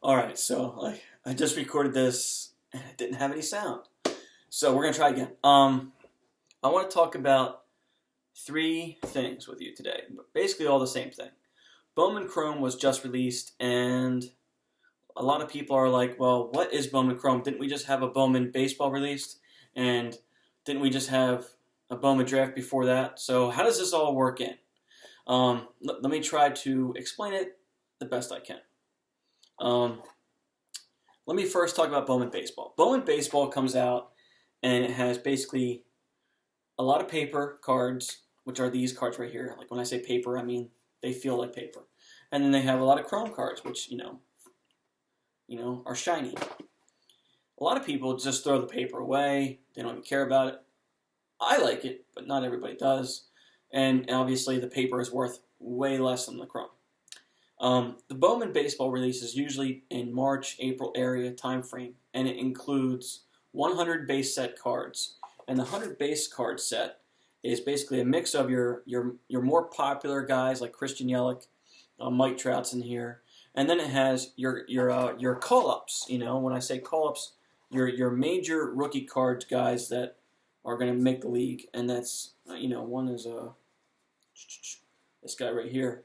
Alright, so I just recorded this and it didn't have any sound. So we're gonna try again. I want to talk about three things with you today, but basically all the same thing. Bowman Chrome was just released, and a lot of people are like, well, what is Bowman Chrome? Didn't we just have a Bowman Baseball released? And didn't we just have a Bowman Draft before that? So how does this all work in? Let me try to explain it the best I can. Um, Let me first talk about Bowman Baseball. Bowman Baseball comes out and it has basically a lot of paper cards, which are these cards right here. Like when I say paper, I mean they feel like paper. And then they have a lot of chrome cards, which are shiny. A lot of people just throw the paper away. They don't even care about it. I like it, but not everybody does. And obviously the paper is worth way less than the chrome. The Bowman Baseball release is usually in March, April area time frame, and it includes 100 base set cards. And the 100 base card set is basically a mix of your more popular guys like Christian Yelich, Mike Trout's in here, and then it has your call-ups. When I say call-ups, your major rookie cards guys that are going to make the league, and that's one is this guy right here.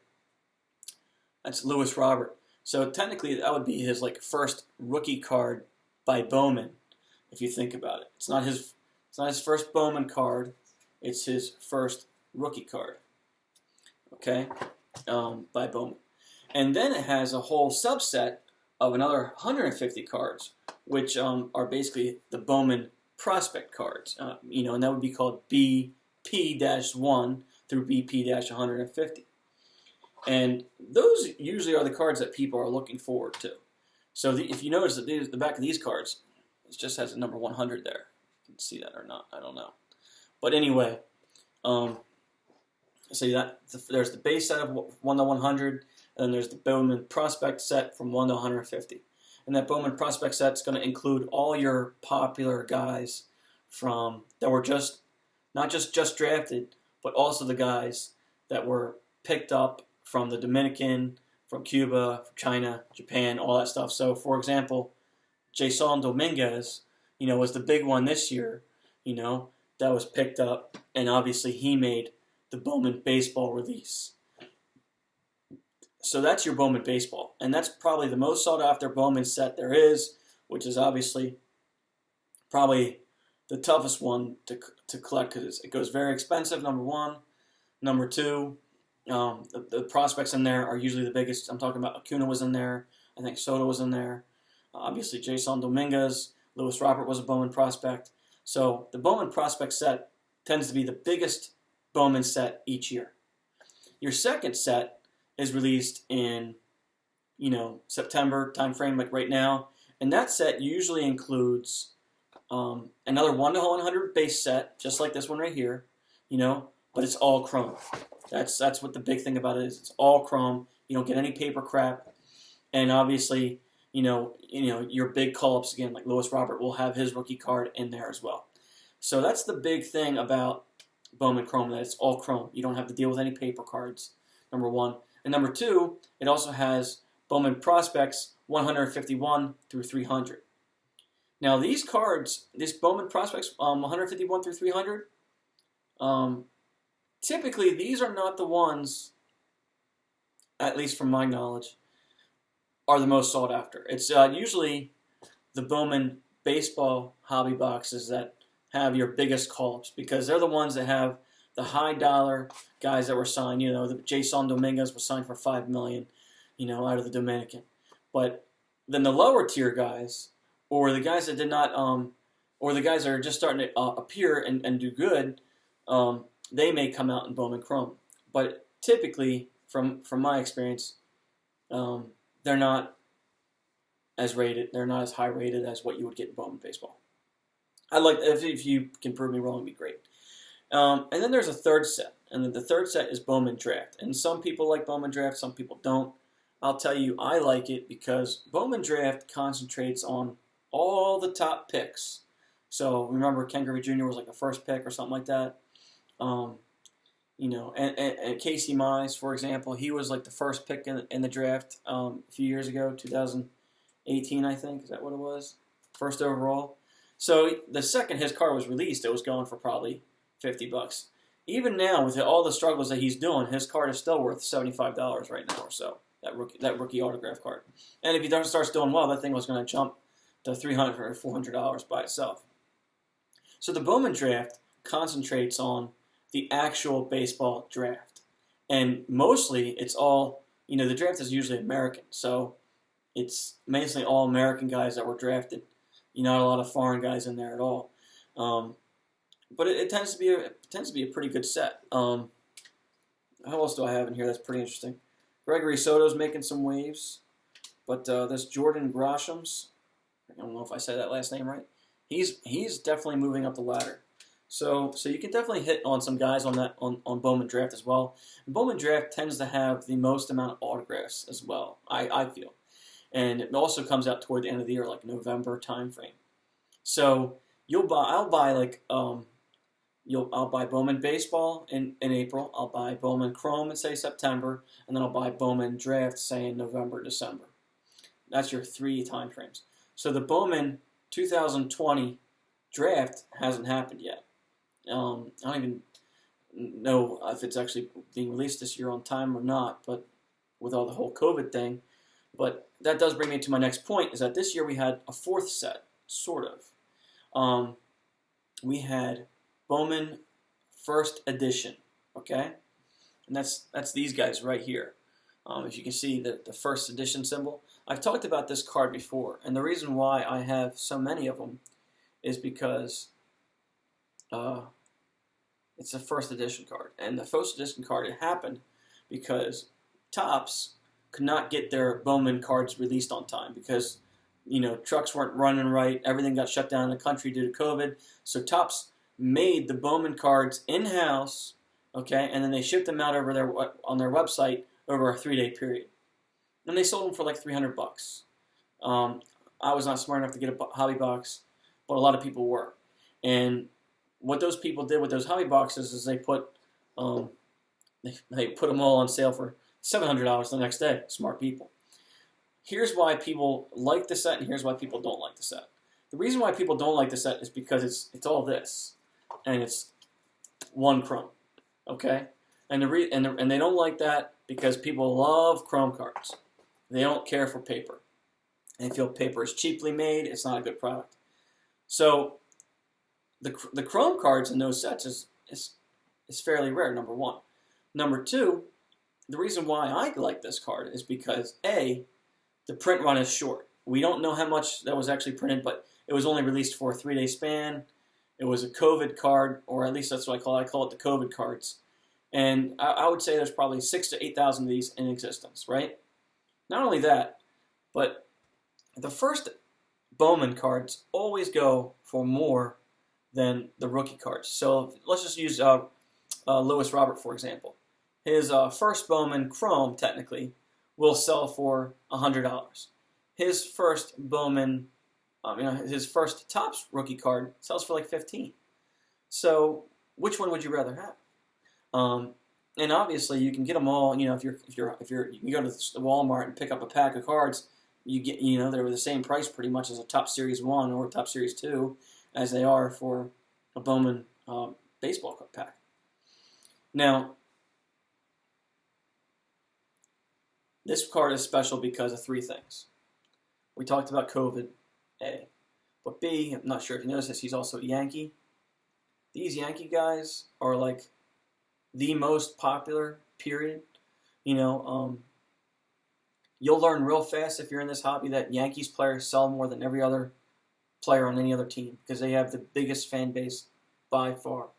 That's Lewis Robert. So technically, that would be his first rookie card by Bowman, if you think about it. It's not his first Bowman card. It's his first rookie card. Okay, by Bowman, and then it has a whole subset of another 150 cards, which are basically the Bowman prospect cards. And that would be called BP-1 through BP-150. And those usually are the cards that people are looking forward to. So if you notice that the back of these cards, it just has a number 100 there. You can see that or not, I don't know. But anyway, there's the base set of 1 to 100, and then there's the Bowman prospect set from 1 to 150. And that Bowman prospect set is going to include all your popular guys that were not just drafted, but also the guys that were picked up from the Dominican, from Cuba, from China, Japan, all that stuff. So, for example, Jason Dominguez, was the big one this year, that was picked up, and obviously he made the Bowman Baseball release. So that's your Bowman Baseball, and that's probably the most sought-after Bowman set there is, which is obviously probably the toughest one to collect because it goes very expensive, number one. Number two, the prospects in there are usually the biggest. I'm talking about Acuna was in there. I think Soto was in there. Obviously, Jason Dominguez, Lewis Robert was a Bowman prospect. So the Bowman prospect set tends to be the biggest Bowman set each year. Your second set is released in, September timeframe, like right now, and that set usually includes another 1 to 100 base set, just like this one right here, but it's all chrome. That's what the big thing about it is. It's all chrome. You don't get any paper crap. And obviously, your big call-ups again, like Lewis Robert, will have his rookie card in there as well. So that's the big thing about Bowman Chrome, that it's all chrome. You don't have to deal with any paper cards, number one. And number two, it also has Bowman Prospects 151 through 300. Now these cards, this Bowman Prospects 151 through 300, typically, these are not the ones, at least from my knowledge, are the most sought after. It's usually the Bowman Baseball hobby boxes that have your biggest call-ups because they're the ones that have the high-dollar guys that were signed. The Jason Dominguez was signed for $5 million, out of the Dominican. But then the lower-tier guys, or the guys that did not, or the guys that are just starting to appear and do good, they may come out in Bowman Chrome. But typically, from my experience, they're not as rated. They're not as high rated as what you would get in Bowman Baseball. If you can prove me wrong, it'd be great. And then there's a third set, and then the third set is Bowman Draft. And some people like Bowman Draft, some people don't. I'll tell you, I like it because Bowman Draft concentrates on all the top picks. So remember, Ken Griffey Jr. was like the first pick or something like that. And Casey Mize, for example, he was like the first pick in the draft a few years ago, 2000, 18, I think. Is that what it was? First overall. So the second his card was released, it was going for probably $50. Even now, with all the struggles that he's doing, his card is still worth $75 right now or so. That rookie autograph card. And if he starts doing well, that thing was going to jump to $300 or $400 by itself. So the Bowman draft concentrates on the actual baseball draft. And mostly it's all, the draft is usually American. So it's mainly all American guys that were drafted. Not a lot of foreign guys in there at all. But it tends to be a pretty good set. How else do I have in here that's pretty interesting? Gregory Soto's making some waves. But this Jordan Grosham's, I don't know if I said that last name right. He's definitely moving up the ladder. So you can definitely hit on some guys on Bowman Draft as well. And Bowman Draft tends to have the most amount of autographs as well, I feel. And it also comes out toward the end of the year, like November timeframe. So I'll buy Bowman Baseball in April. I'll buy Bowman Chrome in, say, September. And then I'll buy Bowman Draft, say, in November, December. That's your 3 time frames. So the Bowman 2020 draft hasn't happened yet. I don't even know if it's actually being released this year on time or not, but with all the whole COVID thing. But that does bring me to my next point, is that this year we had a 4th set, sort of. We had Bowman First Edition, okay? And that's these guys right here. If you can see the First Edition symbol. I've talked about this card before, and the reason why I have so many of them is because it's a First Edition card. And the First Edition card, it happened because Topps could not get their Bowman cards released on time because, trucks weren't running right. Everything got shut down in the country due to COVID. So Topps made the Bowman cards in-house, okay, and then they shipped them out on their website over a 3-day period. And they sold them for like $300. I was not smart enough to get a hobby box, but a lot of people were. And what those people did with those hobby boxes is they put them all on sale for $700 the next day. Smart people. Here's why people like the set, and here's why people don't like the set. The reason why people don't like the set is because it's all this, and it's one chrome, okay? And they don't like that because people love chrome cards. They don't care for paper. They feel paper is cheaply made. It's not a good product. So the chrome cards in those sets is fairly rare, number one. Number two, the reason why I like this card is because, A, the print run is short. We don't know how much that was actually printed, but it was only released for a 3-day span. It was a COVID card, or at least that's what I call it. I call it the COVID cards. And I would say there's probably 6,000 to 8,000 of these in existence, right? Not only that, but the first Bowman cards always go for more than the rookie cards. So let's just use Lewis Robert, for example. His first Bowman Chrome, technically, will sell for $100. His first Bowman, his first Topps rookie card sells for like $15. So which one would you rather have? And obviously, you can get them all. If you can go to the Walmart and pick up a pack of cards, you get they're the same price pretty much as a Topps Series 1 or a Topps Series 2 as they are for a Bowman baseball pack. Now, this card is special because of 3 things. We talked about COVID, A. But B, I'm not sure if you noticed this, he's also a Yankee. These Yankee guys are like the most popular, period. You'll learn real fast if you're in this hobby that Yankees players sell more than every other player on any other team because they have the biggest fan base by far.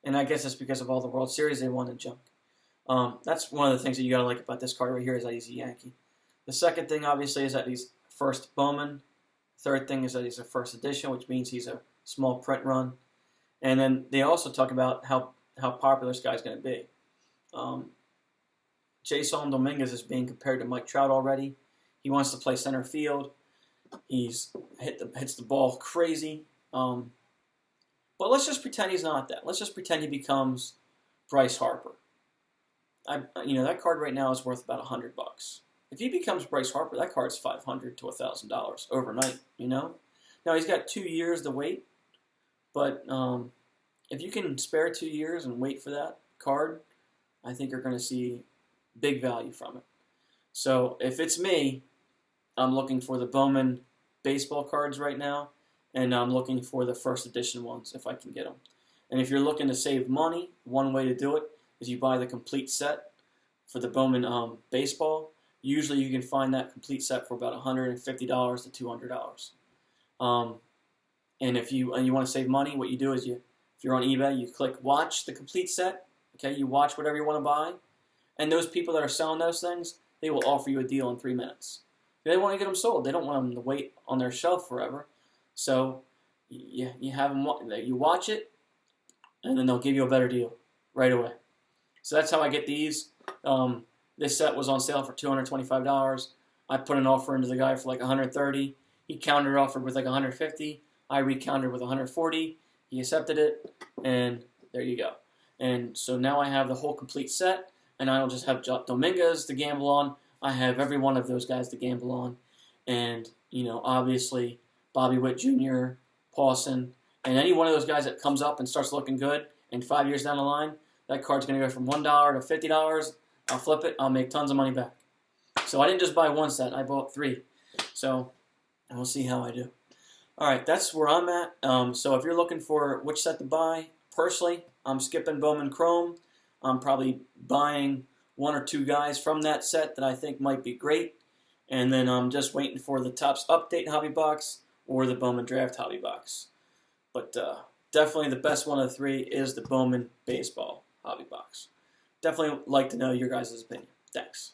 And I guess it's because of all the World Series they won and junk. That's one of the things that you got to like about this card right here is that he's a Yankee. The second thing, obviously, is that he's first Bowman. Third thing is that he's a first edition, which means he's a small print run. And then they also talk about how popular this guy's going to be. Jason Dominguez is being compared to Mike Trout already. He wants to play center field. He's hits the ball crazy. But let's just pretend he's not that. Let's just pretend he becomes Bryce Harper. That card right now is worth about $100. if he becomes Bryce Harper, that card's $500 to $1,000 overnight. Now he's got 2 years to wait, but if you can spare 2 years and wait for that card, I think you're going to see big value from it. So if it's me, I'm looking for the Bowman baseball cards right now, and I'm looking for the first edition ones if I can get them. And if you're looking to save money, one way to do it is you buy the complete set for the Bowman baseball. Usually you can find that complete set for about $150 to $200. And if you want to save money, what you do is if you're on eBay, you click watch the complete set. Okay, you watch whatever you want to buy, and those people that are selling those things, they will offer you a deal in 3 minutes. They want to get them sold. They don't want them to wait on their shelf forever. So you have them, you watch it, and then they'll give you a better deal right away. So that's how I get these. This set was on sale for $225. I put an offer into the guy for like $130. He counter offered with like $150. I recountered with $140. He accepted it, and there you go. And so now I have the whole complete set, and I don't just have Dominguez to gamble on. I have every one of those guys to gamble on. And, obviously, Bobby Witt Jr., Paulson, and any one of those guys that comes up and starts looking good, and 5 years down the line, that card's going to go from $1 to $50. I'll flip it. I'll make tons of money back. So I didn't just buy one set. I bought 3. So we'll see how I do. All right, that's where I'm at. So if you're looking for which set to buy, personally, I'm skipping Bowman Chrome. I'm probably buying 1 or 2 guys from that set that I think might be great. And then I'm just waiting for the Topps Update Hobby Box or the Bowman Draft Hobby Box. But definitely the best one of the 3 is the Bowman Baseball Hobby Box. Definitely like to know your guys' opinion. Thanks.